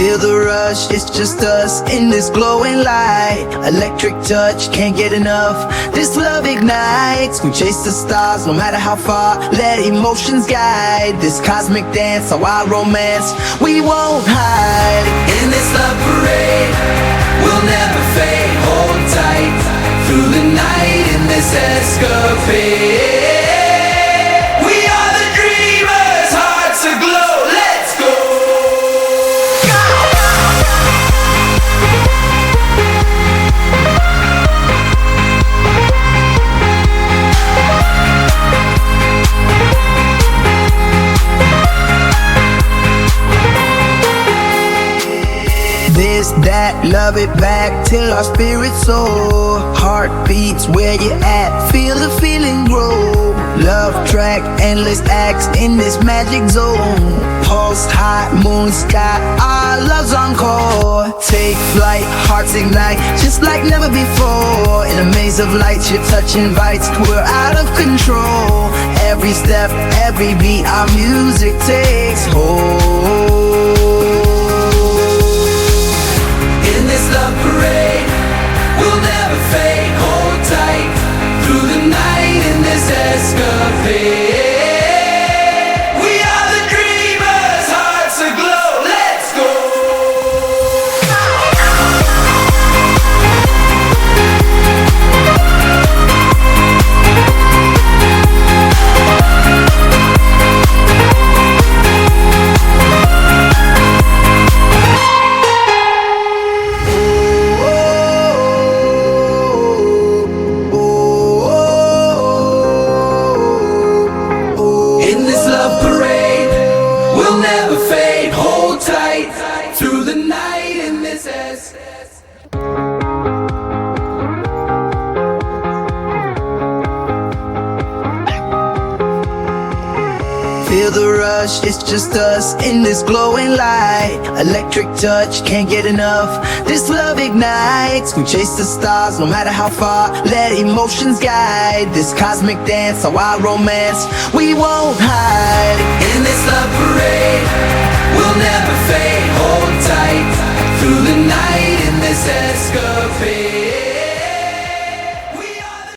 Feel the rush, it's just us in this glowing light. Electric touch, can't get enough. This love ignites, we chase the stars no matter how far. Let emotions guide this cosmic dance, a wild romance we won't hide. In this love parade, we'll never fade. Hold tight through the night in this escapade. We are the dreamers, hearts aglow. Let's go. This, that, love it back till our spirits soar. Heartbeats where you at, feel the feeling grow. Love track, endless acts in this magic zone. Pulse high, moon sky, our love's on call. Take flight, hearts ignite, just like never before. In a maze of lights, your touch invites, we're out of control. Every step, every beat, our music takes hold. In this love parade, we'll never fade. Hold tight through the night in this escapade. We are the dreamers, hearts aglow. Let's go. In this love parade, we'll never fade. Hold tight through the night in this Feel the rush, it's just us in this glowing light. Electric touch, can't get enough. This love ignites, we chase the stars no matter how far. Let emotions guide this cosmic dance, a wild romance we won't hide. In this love parade, we'll never fade. Hold tight through the night in this escapade.